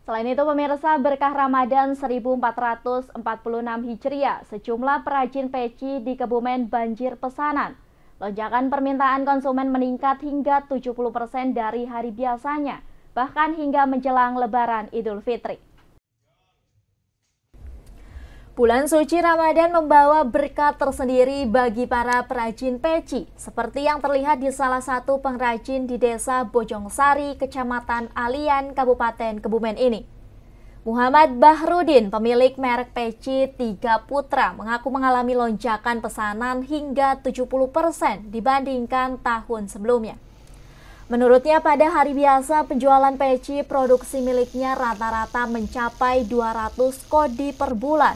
Selain itu, pemirsa, berkah Ramadan 1446 Hijriah, sejumlah perajin peci di Kebumen banjir pesanan. Lonjakan permintaan konsumen meningkat hingga 70% dari hari biasanya, bahkan hingga menjelang Lebaran Idul Fitri. Bulan suci Ramadan membawa berkat tersendiri bagi para perajin peci, seperti yang terlihat di salah satu pengrajin di Desa Bojongsari, Kecamatan Alian, Kabupaten Kebumen ini. Muhammad Bahrudin, pemilik merek peci Tiga Putra, mengaku mengalami lonjakan pesanan hingga 70% dibandingkan tahun sebelumnya. Menurutnya, pada hari biasa penjualan peci produksi miliknya rata-rata mencapai 200 kodi per bulan.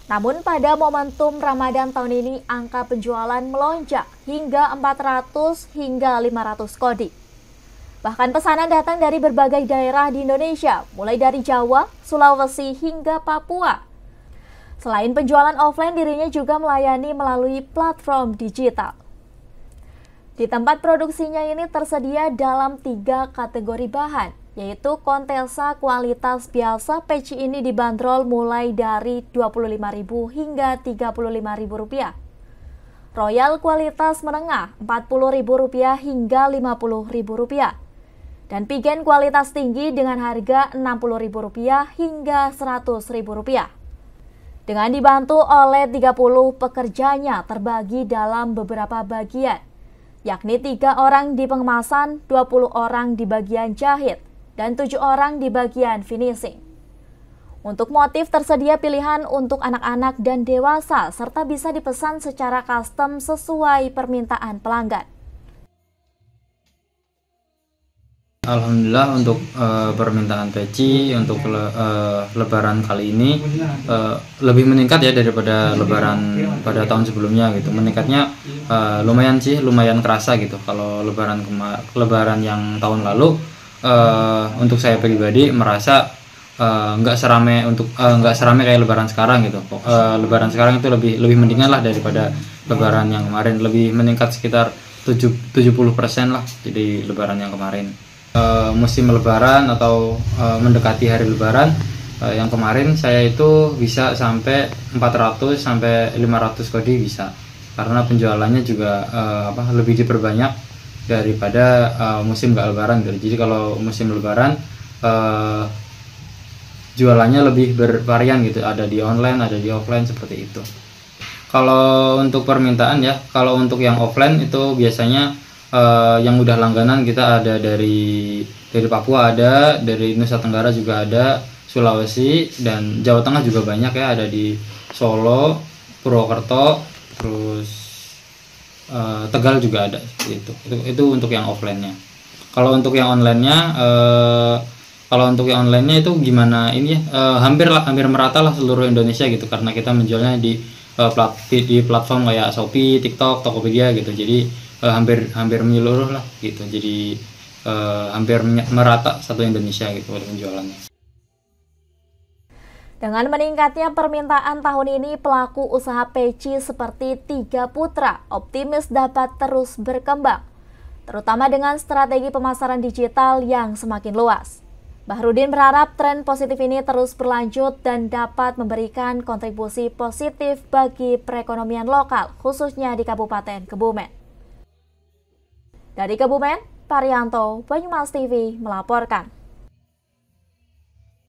Namun pada momentum Ramadan tahun ini angka penjualan melonjak hingga 400 hingga 500 kodi. Bahkan pesanan datang dari berbagai daerah di Indonesia, mulai dari Jawa, Sulawesi hingga Papua. Selain penjualan offline, dirinya juga melayani melalui platform digital. Di tempat produksinya ini tersedia dalam 3 kategori bahan, yaitu Contessa kualitas biasa. Peci ini dibanderol mulai dari Rp25.000 hingga Rp35.000. Royal kualitas menengah Rp40.000 hingga Rp50.000. Dan Pigen kualitas tinggi dengan harga Rp60.000 hingga Rp100.000. Dengan dibantu oleh 30 pekerjanya terbagi dalam beberapa bagian, yakni 3 orang di pengemasan, 20 orang di bagian jahit, dan 7 orang di bagian finishing. Untuk motif tersedia pilihan untuk anak-anak dan dewasa, serta bisa dipesan secara custom sesuai permintaan pelanggan. Alhamdulillah untuk permintaan peci untuk Lebaran kali ini lebih meningkat ya daripada Lebaran pada tahun sebelumnya gitu. Meningkatnya lumayan kerasa gitu. Kalau Lebaran yang tahun lalu, untuk saya pribadi merasa nggak serame kayak Lebaran sekarang gitu. Lebaran sekarang itu lebih mendingan lah daripada Lebaran yang kemarin, lebih meningkat sekitar 70% lah jadi Lebaran yang kemarin. Musim Lebaran atau mendekati hari Lebaran yang kemarin saya itu bisa sampai 400 sampai 500 kodi bisa, karena penjualannya juga lebih diperbanyak daripada musim gak Lebaran gitu. Jadi kalau musim Lebaran jualannya lebih bervarian gitu, ada di online, ada di offline, seperti itu. Kalau untuk permintaan ya, kalau untuk yang offline itu biasanya yang udah langganan kita ada dari Papua, ada dari Nusa Tenggara juga ada, Sulawesi dan Jawa Tengah juga banyak ya, ada di Solo, Purwokerto, terus Tegal juga ada gitu. Itu untuk yang offline-nya. Kalau untuk yang online-nya, itu gimana ini ya, hampir merata lah seluruh Indonesia gitu, karena kita menjualnya di platform kayak Shopee, TikTok, Tokopedia gitu. Jadi hampir menyeluruh lah gitu. Jadi hampir merata satu Indonesia gitu penjualannya. Dengan meningkatnya permintaan tahun ini, pelaku usaha peci seperti Tiga Putra optimis dapat terus berkembang, terutama dengan strategi pemasaran digital yang semakin luas. Bahrudin berharap tren positif ini terus berlanjut dan dapat memberikan kontribusi positif bagi perekonomian lokal, khususnya di Kabupaten Kebumen. Dari Kebumen, Parianto, Banyumas TV melaporkan.